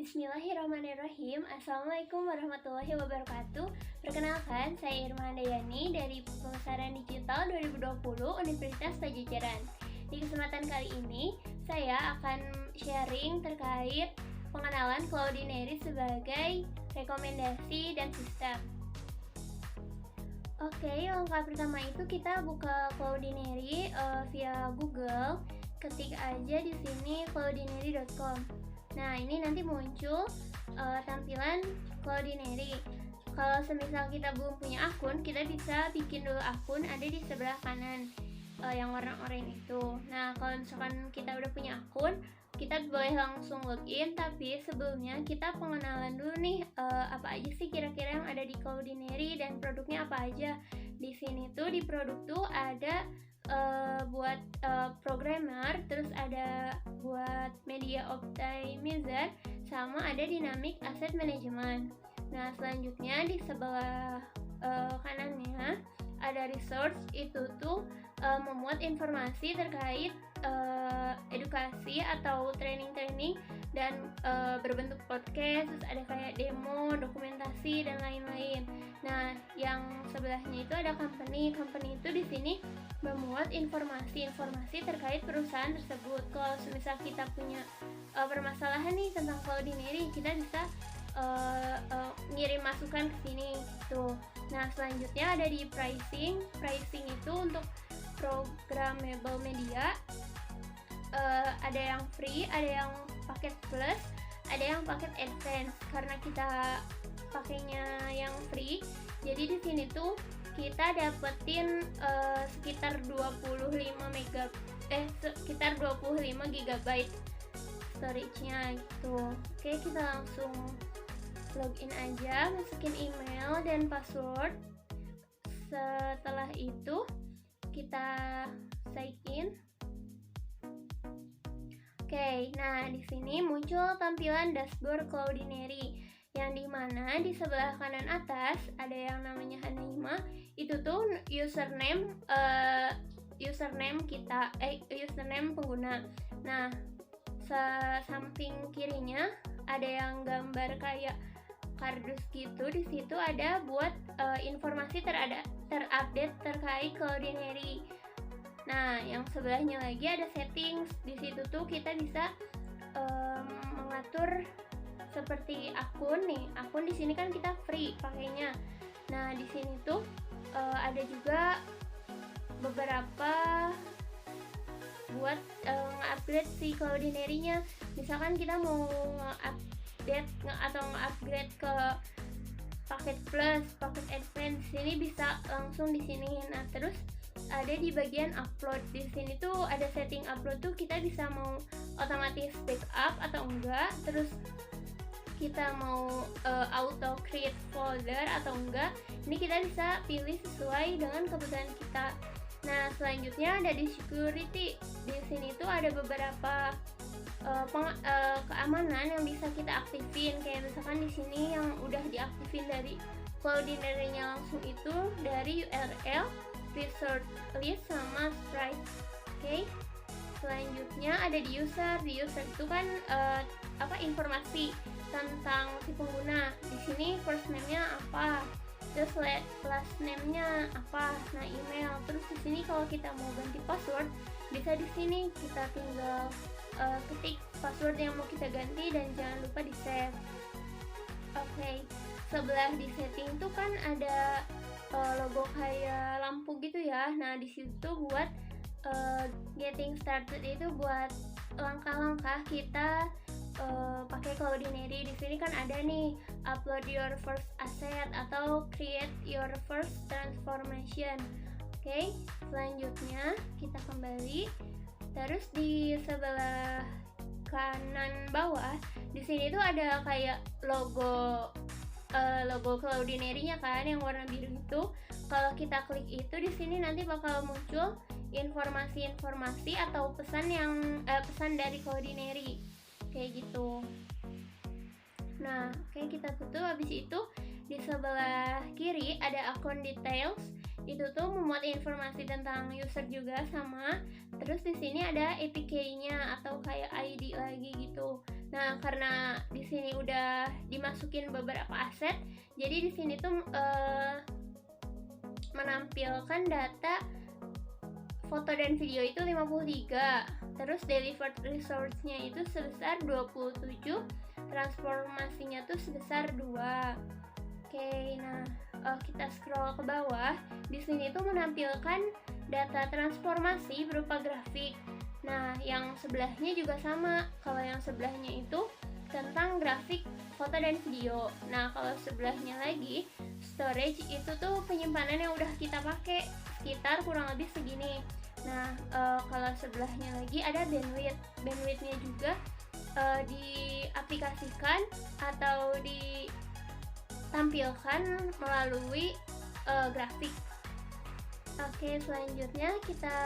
Bismillahirrahmanirrahim. Assalamualaikum warahmatullahi wabarakatuh. Perkenalkan, saya Irma Handayani dari Pemasaran Digital 2020 Universitas Pajajaran. Di kesempatan kali ini, saya akan sharing terkait pengenalan Cloudinary sebagai rekomendasi dan sistem. Oke, langkah pertama itu kita buka Cloudinary via Google. Ketik aja di sini cloudinary.com. Nah, ini nanti muncul tampilan Cloudinary. Kalau semisal kita belum punya akun, kita bisa bikin dulu akun, ada di sebelah kanan yang warna oranye itu. Nah, kalau misalkan kita udah punya akun, kita boleh langsung login, tapi sebelumnya kita pengenalan dulu nih apa aja sih kira-kira yang ada di Cloudinary dan produknya apa aja. Di sini tuh di produk tuh ada buat programmer, terus ada buat media optimizer, sama ada dynamic asset management. Nah, selanjutnya di sebelah kanannya ada resource, itu tuh memuat informasi terkait edukasi atau training-training dan berbentuk podcast, terus ada kayak demo, dokumentasi dan lain-lain. Nah, yang sebelahnya itu ada company itu di sini memuat informasi terkait perusahaan tersebut. Kalau misal kita punya permasalahan nih tentang Cloudinary, kita bisa ngirim masukan ke sini gitu. Nah, selanjutnya ada di pricing itu untuk programmable media. Ada yang free, ada yang paket plus, ada yang paket advance. Karena kita pakainya yang free, jadi di sini tuh kita dapetin sekitar 25 GB storage-nya gitu. Oke, kita langsung login aja, masukin email dan password. Setelah itu kita sign in. Oke, nah di sini muncul tampilan dashboard Cloudinary, yang dimana di sebelah kanan atas ada yang namanya Hanaima. Itu tuh username pengguna. Nah, samping kirinya ada yang gambar kayak kardus gitu. Di situ ada buat informasi terupdate terkait Cloudinary. Nah, yang sebelahnya lagi ada settings. Di situ tuh kita bisa mengatur seperti akun nih. Akun di sini kan kita free pakainya. Nah, di sini tuh ada juga beberapa buat nge-upgrade si Cloudinary-nya. Misalkan kita mau nge-upgrade ke paket plus, paket advance, sini bisa langsung di sini. Nah, terus ada di bagian upload. Di sini tuh ada setting upload tuh, kita bisa mau otomatis backup atau enggak, terus kita mau auto create folder atau enggak. Ini kita bisa pilih sesuai dengan kebutuhan kita. Nah, selanjutnya ada di security. Di sini tuh ada beberapa keamanan yang bisa kita aktifin. Kayak misalkan di sini yang udah diaktifin dari Cloudinary-nya langsung itu dari URL, resource list, sama sprite. Oke. Selanjutnya ada di user. Di user itu kan informasi tentang si pengguna. Di sini first name-nya apa, terus last name-nya apa, nah email. Terus di sini kalau kita mau ganti password, bisa di sini kita tinggal ketik password yang mau kita ganti dan jangan lupa di save. Oke. Sebelah di setting tuh kan ada logo kayak lampu gitu ya. Nah, di situ buat getting started, itu buat langkah-langkah kita pakai Cloudinary. Di sini kan ada nih upload your first asset atau create your first transformation. Oke, selanjutnya kita kembali. Terus di sebelah kanan bawah, di sini tuh ada kayak logo Cloudinary-nya kan yang warna biru itu. Kalau kita klik itu, di sini nanti bakal muncul informasi-informasi atau pesan dari Cloudinary. Kayak gitu. Nah, oke, kita tutup. Habis itu di sebelah kiri ada akun details. Itu tuh memuat informasi tentang user juga sama. Terus di sini ada APK-nya atau kayak ID lagi gitu. Nah, karena di sini udah dimasukin beberapa aset, jadi di sini tuh menampilkan data foto dan video itu 53, terus delivered resource-nya itu sebesar 27, transformasinya tuh sebesar 2. Oke, nah kita scroll ke bawah. Di sini tuh menampilkan data transformasi berupa grafik. Nah, yang sebelahnya juga sama. Kalau yang sebelahnya itu tentang grafik foto dan video. Nah, kalau sebelahnya lagi storage itu tuh penyimpanan yang udah kita pakai sekitar kurang lebih segini. Nah, kalau sebelahnya lagi ada bandwidth. Bandwidthnya juga diaplikasikan atau ditampilkan melalui grafik. Oke, selanjutnya kita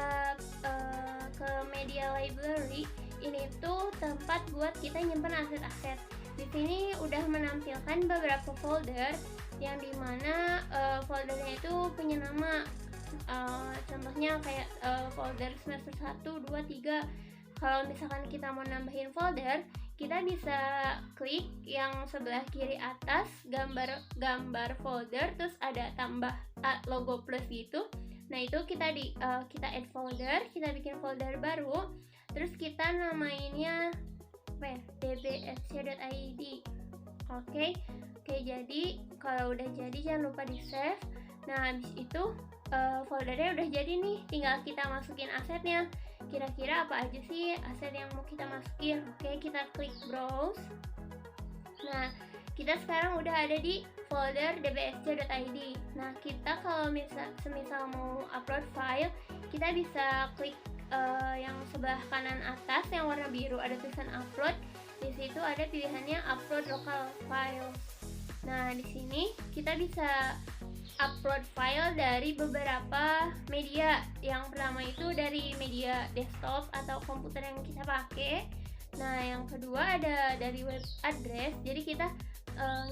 ke media library. Ini tuh tempat buat kita nyimpen aset-aset. Di sini udah menampilkan beberapa folder yang dimana foldernya itu punya nama. Contohnya kayak folder semester 1, 2, 3. Kalau misalkan kita mau nambahin folder, kita bisa klik yang sebelah kiri atas gambar folder, terus ada tambah logo plus gitu. Nah, itu kita add folder, kita bikin folder baru, terus kita namainnya dbsc.id. Oke, jadi kalau udah jadi jangan lupa di save. Nah, habis itu foldernya udah jadi nih, tinggal kita masukin asetnya. Kira-kira apa aja sih aset yang mau kita masukin? Oke, kita klik browse. Nah, kita sekarang udah ada di folder dbsc.id. Nah, kita kalau semisal mau upload file, kita bisa klik yang sebelah kanan atas yang warna biru ada tulisan upload. Di situ ada pilihannya upload local file. Nah, di sini kita bisa upload file dari beberapa media. Yang pertama itu dari media desktop atau komputer yang kita pakai. Nah, yang kedua ada dari web address. Jadi kita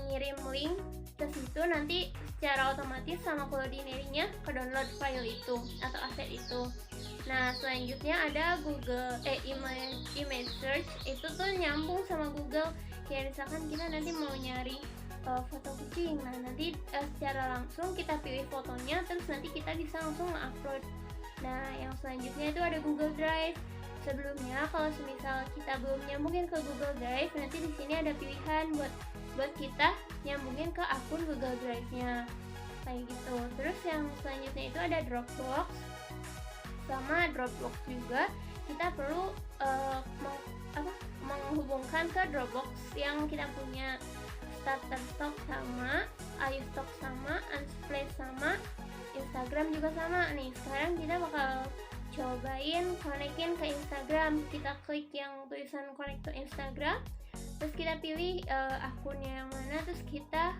ngirim link ke situ, nanti secara otomatis sama Cloudinary-nya ke download file itu atau aset itu. Nah, selanjutnya ada Google image search. Itu tuh nyambung sama Google. Kayak misalkan kita nanti mau nyari foto kucing, nah nanti secara langsung kita pilih fotonya, terus nanti kita bisa langsung upload. Nah, yang selanjutnya itu ada Google Drive. Sebelumnya kalau semisal kita belum nyambungin ke Google Drive, nanti di sini ada pilihan buat kita nyambungin ke akun Google Drive-nya kayak gitu. Terus yang selanjutnya itu ada Dropbox. Sama Dropbox juga kita perlu menghubungkan ke Dropbox yang kita punya. Shutterstock sama, iStock sama, Unsplash sama, Instagram juga sama. Nih, sekarang kita bakal cobain konekin ke Instagram. Kita klik yang tulisan connect to Instagram, terus kita pilih akunnya yang mana, terus kita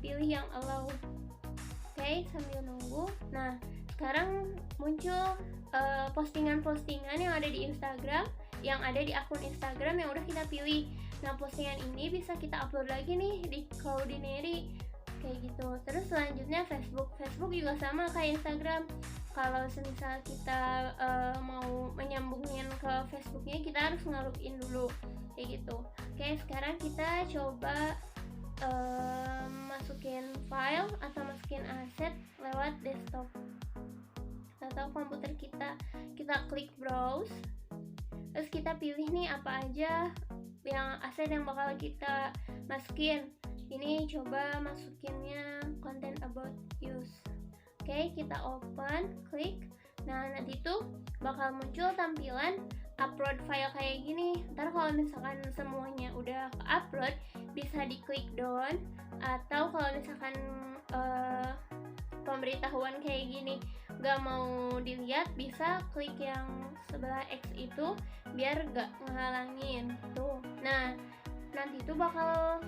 pilih yang allow. Oke, sambil nunggu. Nah, sekarang muncul postingan-postingan yang ada di Instagram, yang ada di akun Instagram yang udah kita pilih. Nah, postingan ini bisa kita upload lagi nih di Cloudinary kayak gitu. Terus selanjutnya Facebook juga sama kayak Instagram. Kalau semisal kita mau menyambungin ke Facebooknya, kita harus nge-login dulu kayak gitu. Oke, sekarang kita coba masukin file atau masukin aset lewat desktop atau komputer kita. Kita klik browse, terus kita pilih nih apa aja yang aset yang bakal kita masukin. Ini coba masukinnya content about use. Oke, kita open, klik. Nah, nanti tuh bakal muncul tampilan upload file kayak gini. Ntar kalau misalkan semuanya udah ke-upload, bisa diklik down. Atau kalau misalkan pemberitahuan kayak gini gak mau dilihat, bisa klik yang sebelah X itu biar gak ngehalangin tuh. Nah, nanti tuh bakal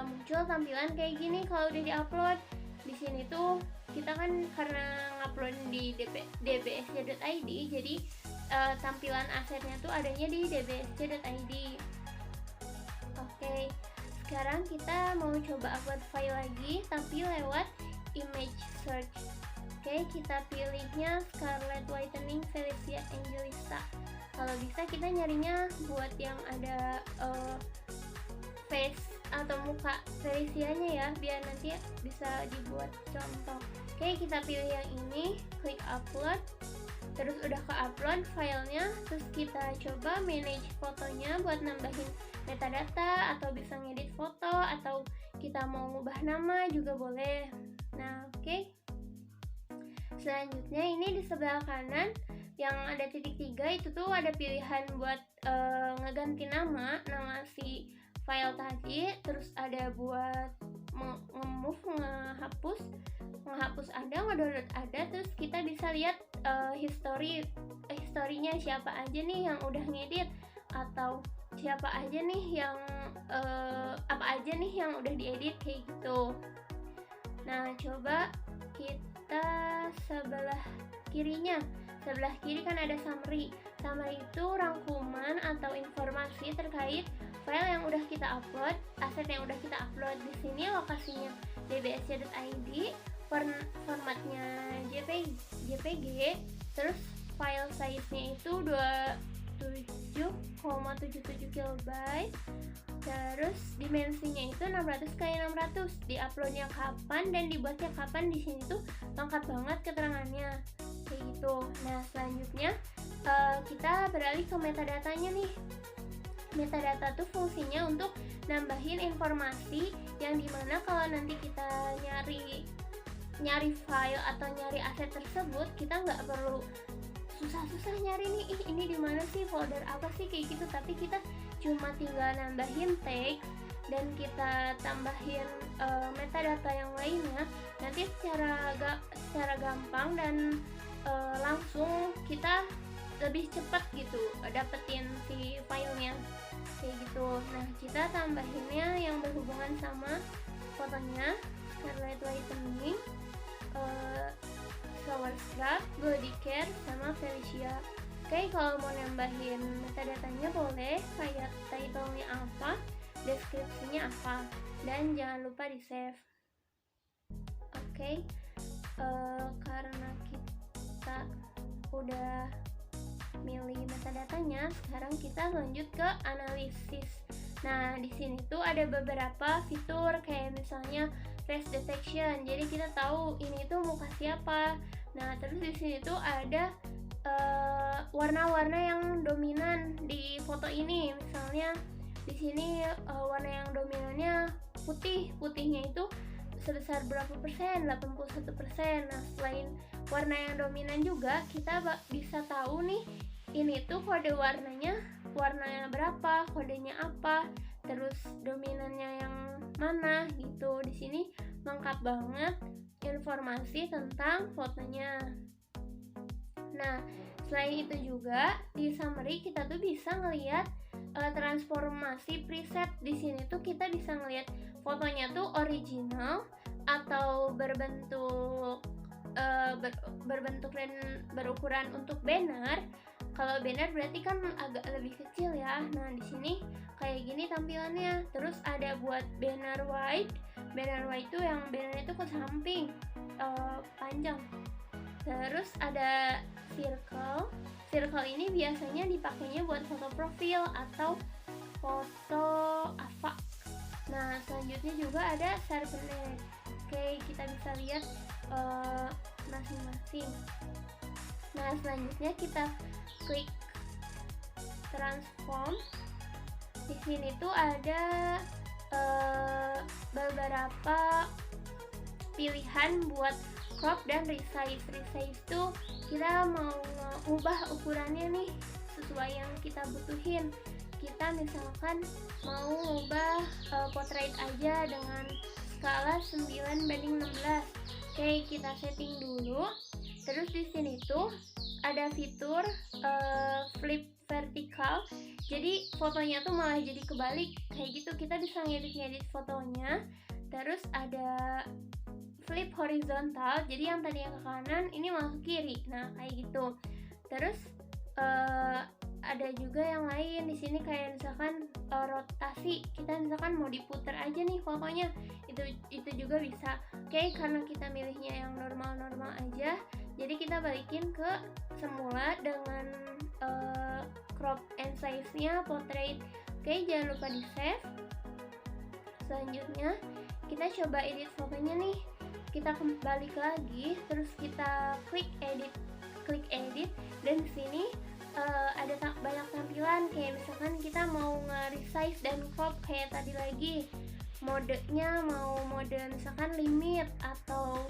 muncul tampilan kayak gini kalau udah diupload. Di sini tuh kita kan karena ngupload di dbsc.id, jadi tampilan asetnya tuh adanya di dbsc.id. Oke, sekarang kita mau coba upload file lagi tapi lewat image search. Oke, kita pilihnya Scarlet Whitening Felicia Angelista. Kalau bisa kita nyarinya buat yang ada atau muka Felicianya ya, biar nanti bisa dibuat contoh. Oke, kita pilih yang ini, klik upload. Terus udah ke upload filenya, terus kita coba manage fotonya buat nambahin metadata, atau bisa ngedit foto, atau kita mau ngubah nama juga boleh. Nah, oke. Selanjutnya ini di sebelah kanan yang ada titik 3 itu tuh ada pilihan buat ngeganti nama si file tadi. Terus ada buat nge-move, ngehapus ada, ngedownload ada. Terus kita bisa lihat historinya siapa aja nih yang udah ngedit, atau siapa aja nih yang apa aja nih yang udah diedit kayak gitu. Nah, coba kita sebelah kirinya. Sebelah kiri kan ada summary. Summary itu rangkuman atau informasi terkait file yang udah kita upload, aset yang udah kita upload. Di sini lokasinya dbsc.id, formatnya JPG, terus file size-nya itu 27,77 KB. Terus dimensinya itu 600x600. Diuploadnya kapan dan dibuatnya kapan, di sini tuh lengkap banget keterangannya kayak gitu. Nah, selanjutnya kita beralih ke metadatanya nih. Metadata tuh fungsinya untuk nambahin informasi yang dimana kalau nanti kita nyari file atau nyari aset tersebut, kita nggak perlu susah-susah nyari nih, ini di mana sih, folder apa sih, kayak gitu. Tapi kita cuma tinggal nambahin tag dan kita tambahin metadata yang lainnya, nanti secara gampang dan langsung kita lebih cepat gitu dapetin si filenya kayak gitu. Nah, kita tambahinnya yang berhubungan sama fotonya, Scarlet Whitening, Flower Scrub, Body Care, sama Felicia. Oke, kalau mau nambahin metadatanya boleh, kayak title-nya apa, deskripsinya apa, dan jangan lupa di save. Oke, karena kita udah milih metadatanya, sekarang kita lanjut ke analisis. Nah, di sini tuh ada beberapa fitur kayak misalnya face detection. Jadi kita tahu ini tuh muka siapa. Nah, terus di sini tuh ada warna-warna yang dominan di foto ini. Misalnya di sini warna yang dominannya putih. Putihnya itu sebesar berapa persen? 81%. Nah, selain warna yang dominan juga kita bisa tahu nih, ini tuh kode warnanya berapa, kodenya apa, terus dominannya yang mana gitu. Di sini lengkap banget informasi tentang fotonya. Nah, selain itu juga di summary kita tuh bisa ngelihat transformasi preset. Di sini tuh kita bisa ngelihat fotonya tuh original atau berbentuk dan berukuran untuk banner. Kalau banner berarti kan agak lebih kecil ya. Nah, di sini kayak gini tampilannya. Terus ada buat banner wide. Banner wide itu yang bannernya itu ke samping, panjang. Terus ada circle. Circle ini biasanya dipakainya buat foto profil atau foto apa. Nah, selanjutnya juga ada sharpener. Oke, kita bisa lihat masing-masing. Nah, selanjutnya kita klik transform. Di sini tuh ada beberapa pilihan buat crop dan resize. Resize tuh kita mau ubah ukurannya nih sesuai yang kita butuhin. Kita misalkan mau ubah portrait aja dengan skala 9:16. Oke, kita setting dulu. Terus di sini tuh ada fitur flip vertical. Jadi fotonya tuh malah jadi kebalik kayak gitu. Kita bisa ngedit fotonya. Terus ada flip horizontal. Jadi yang tadi yang ke kanan ini malah ke kiri. Nah, kayak gitu. Terus ada juga yang lain di sini kayak misalkan rotasi. Kita misalkan mau diputar aja nih fotonya. Itu juga bisa. Oke, karena kita milihnya yang normal-normal aja, jadi kita balikin ke semula dengan crop and size-nya portrait. Oke, jangan lupa di save. selanjutnya kita coba edit fotonya nih. Kita balik lagi, terus kita klik edit, dan di sini ada banyak tampilan, kayak misalkan kita mau nge-resize dan crop kayak tadi lagi. Modenya mau mode misalkan limit atau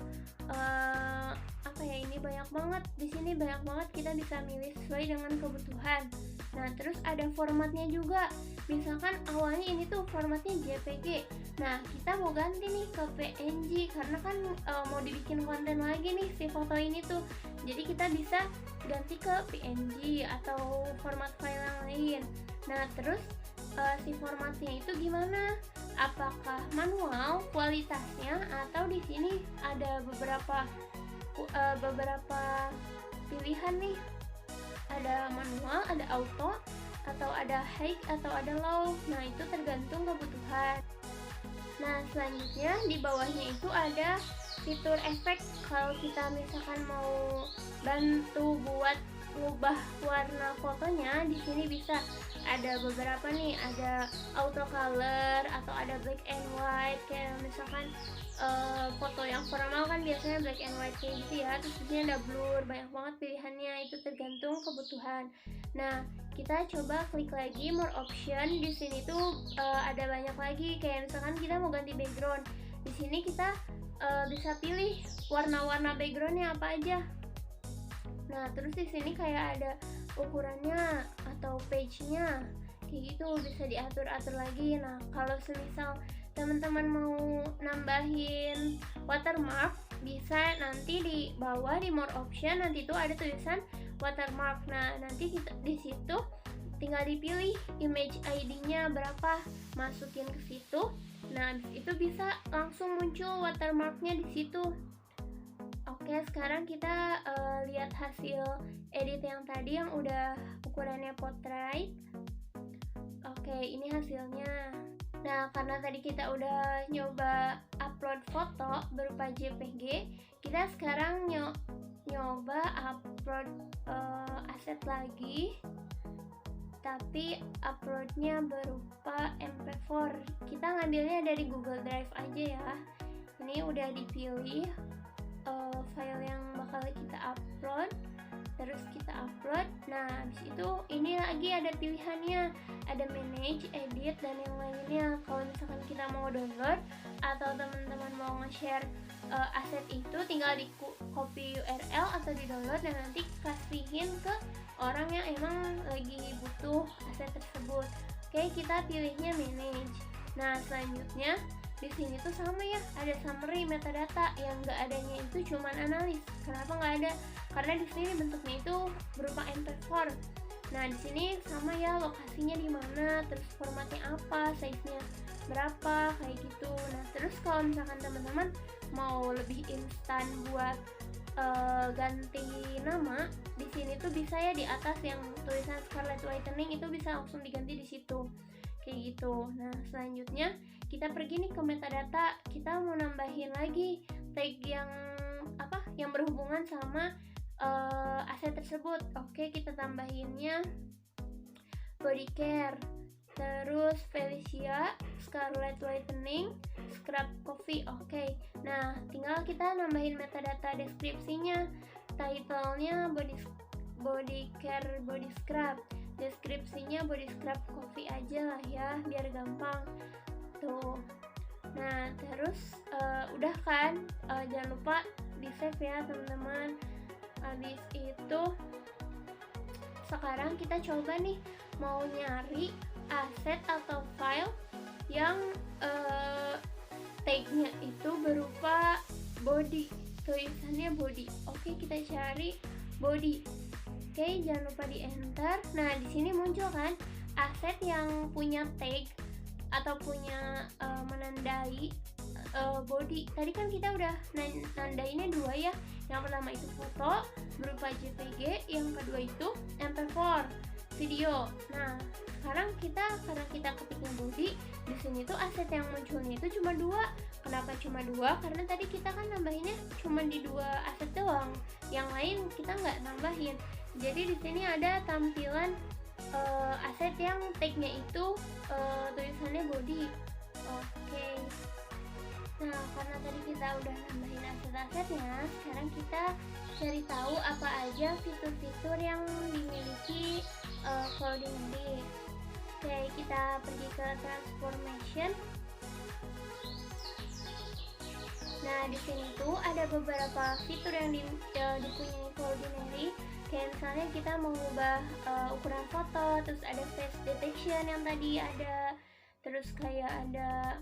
apa ya, ini banyak banget, di sini banyak banget, kita bisa milih sesuai dengan kebutuhan. Nah, terus ada formatnya juga. Misalkan awalnya ini tuh formatnya JPG. Nah, kita mau ganti nih ke PNG karena kan mau dibikin konten lagi nih si foto ini tuh. Jadi kita bisa ganti ke PNG atau format file yang lain. Nah, terus si formatnya itu gimana? Apakah manual kualitasnya atau di sini ada beberapa pilihan nih. Ada manual, ada auto, atau ada high, atau ada low. Nah, itu tergantung kebutuhan. Nah, selanjutnya di bawahnya itu ada fitur efek. Kalau kita misalkan mau bantu buat ngubah warna fotonya, di sini bisa ada beberapa nih, ada auto color atau ada black and white. Kayak misalkan foto yang formal kan biasanya black and white kayak gitu ya, terus di sini ada blur, banyak banget pilihannya, itu tergantung kebutuhan. Nah, kita coba klik lagi more option. Di sini tuh ada banyak lagi, kayak misalkan kita mau ganti background, di sini kita bisa pilih warna-warna backgroundnya apa aja. Nah, terus di sini kayak ada ukurannya atau page-nya, kayak gitu bisa diatur-atur lagi. Nah, kalau semisal teman-teman mau nambahin watermark, bisa nanti di bawah di more option, nanti tuh ada tulisan watermark. Nah, nanti kita di situ tinggal dipilih image ID-nya berapa, masukin ke situ. Nah, itu bisa langsung muncul watermarknya di situ. Oke, sekarang kita lihat hasil edit yang tadi yang udah ukurannya portrait. Oke, ini hasilnya. Nah, karena tadi kita udah nyoba upload foto berupa JPG, kita sekarang nyoba upload aset lagi, tapi uploadnya berupa MP4. Kita ngambilnya dari Google Drive aja ya. Ini udah dipilih file yang bakal kita upload, terus kita upload. Nah, habis itu ini lagi ada pilihannya, ada manage, edit, dan yang lainnya. Kalau misalkan kita mau download atau teman-teman mau nge-share aset itu, tinggal di copy URL atau di download dan nanti kasihin ke orang yang emang lagi butuh aset tersebut. Oke, kita pilihnya manage. Nah, selanjutnya di sini tuh sama ya, ada summary metadata. Yang nggak adanya itu cuman analis. Kenapa nggak ada? Karena di sini bentuknya itu berupa MP4. Nah, di sini sama ya, lokasinya di mana, terus formatnya apa, size-nya berapa, kayak gitu. Nah, terus kalau misalkan teman-teman mau lebih instan buat ganti nama, di sini tuh bisa ya, di atas yang tulisan Scarlet Whitening itu bisa langsung diganti di situ. Kayak gitu. Nah, selanjutnya kita pergi nih ke metadata. Kita mau nambahin lagi tag yang berhubungan sama aset tersebut. Oke, kita tambahinnya body care, terus Felicia, Scarlet Whitening, Scrub Coffee. Oke. Nah, tinggal kita nambahin metadata deskripsinya. Title-nya body care body scrub. Deskripsinya body scrub coffee aja lah ya, biar gampang tuh. Nah, terus udah kan, jangan lupa di save ya teman-teman. Habis itu sekarang kita coba nih mau nyari aset atau file yang tagnya itu berupa body, tulisannya body. Oke, kita cari body. Oke, jangan lupa di enter. Nah, di sini muncul kan aset yang punya tag atau punya menandai body. Tadi kan kita udah nandainnya dua ya. Yang pertama itu foto berupa JPG, yang kedua itu MP4 video. Nah, sekarang karena kita ketiknya body, di sini tuh aset yang munculnya itu cuma dua. Kenapa cuma dua? Karena tadi kita kan nambahinnya cuma di dua aset doang. Yang lain kita nggak nambahin. Jadi di sini ada tampilan aset yang tagnya itu tulisannya body. Oke. karena tadi kita udah nambahin aset-asetnya, sekarang kita cari tahu apa aja fitur-fitur yang dimiliki Cloudinary. Oke, kita pergi ke transformation. Nah, di sini tuh ada beberapa fitur yang dipunyai Cloudinary. Kayak misalnya kita mengubah ukuran foto, terus ada face detection yang tadi ada, terus kayak ada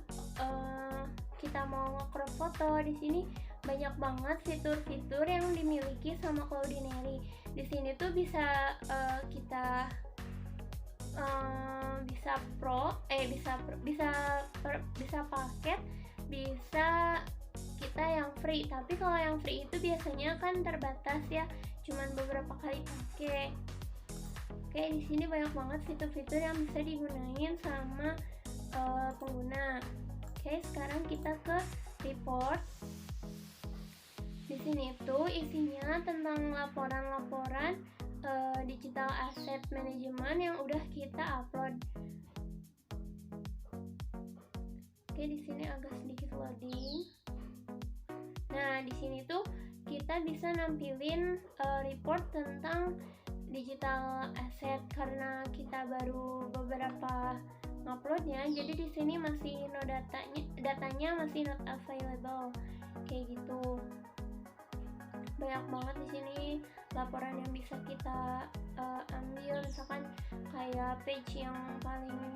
kita mau nge-crop foto. Di sini banyak banget fitur-fitur yang dimiliki sama Cloudinary. Di sini tuh bisa kita bisa paket, bisa kita yang free. Tapi kalau yang free itu biasanya kan terbatas ya, cuman beberapa kali pakai. Oke, di sini banyak banget fitur-fitur yang bisa digunain sama pengguna. Oke, sekarang kita ke report. Di sini tuh isinya tentang laporan-laporan digital asset management yang udah kita upload. Oke, di sini agak sedikit loading. Nah, di sini tuh kita bisa nampilin report tentang digital asset karena kita baru beberapa nguploadnya. Jadi di sini masih datanya masih not available. Kayak gitu. Banyak banget di sini laporan yang bisa kita ambil, misalkan kayak page yang paling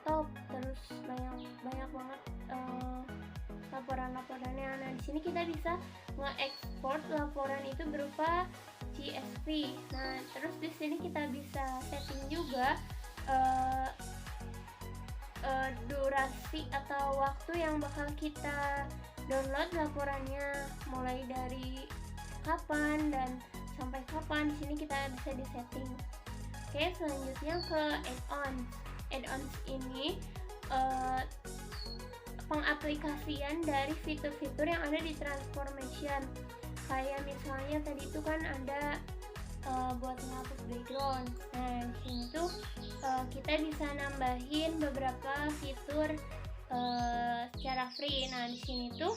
top, terus banyak banget laporan-laporannya. Nah, di sini kita bisa nge-export laporan itu berupa CSV. Nah, terus di sini kita bisa setting juga durasi atau waktu yang bakal kita download laporannya, mulai dari kapan dan sampai kapan. Di sini kita bisa disetting. Oke, selanjutnya ke add-ons. Add-ons ini pengaplikasian dari fitur-fitur yang ada di transformation. Kayak misalnya tadi itu kan ada buat menghapus background. Nah, di sini tuh kita bisa nambahin beberapa fitur secara free. Nah, di sini tuh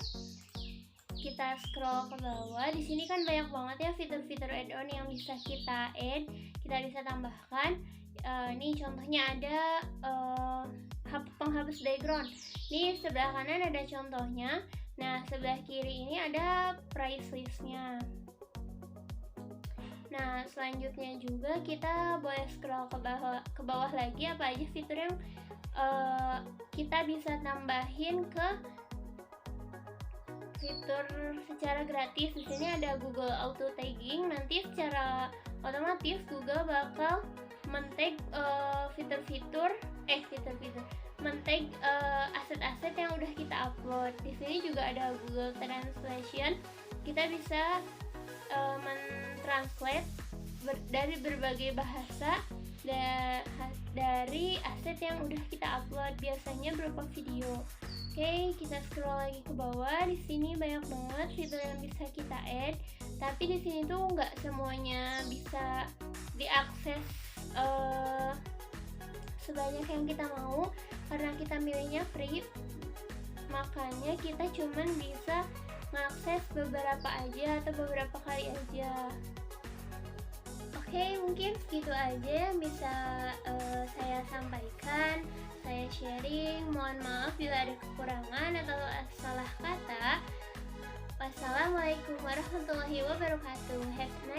kita scroll ke bawah. Di sini kan banyak banget ya fitur-fitur add-on yang bisa kita add, kita bisa tambahkan. Ini contohnya ada penghapus background. Ini sebelah kanan ada contohnya. Nah, sebelah kiri ini ada price listnya. Nah, selanjutnya juga kita boleh scroll ke bawah lagi apa aja fitur yang kita bisa tambahin ke fitur secara gratis. Di sini ada Google Auto Tagging. Nanti secara otomatis Google bakal men-tag men-tag aset-aset yang udah kita upload. Di sini juga ada Google Translation. Kita bisa men-translate dari berbagai bahasa dari aset yang udah kita upload, biasanya berupa video. Oke, kita scroll lagi ke bawah. Di sini banyak banget fitur yang bisa kita add, tapi di sini tuh nggak semuanya bisa diakses sebanyak yang kita mau karena kita milihnya free. Makanya kita cuman bisa mengakses beberapa aja atau beberapa kali aja. Oke, mungkin segitu aja yang bisa saya sampaikan, saya sharing. Mohon maaf bila ada kekurangan atau salah kata. Wassalamualaikum warahmatullahi wabarakatuh. Have a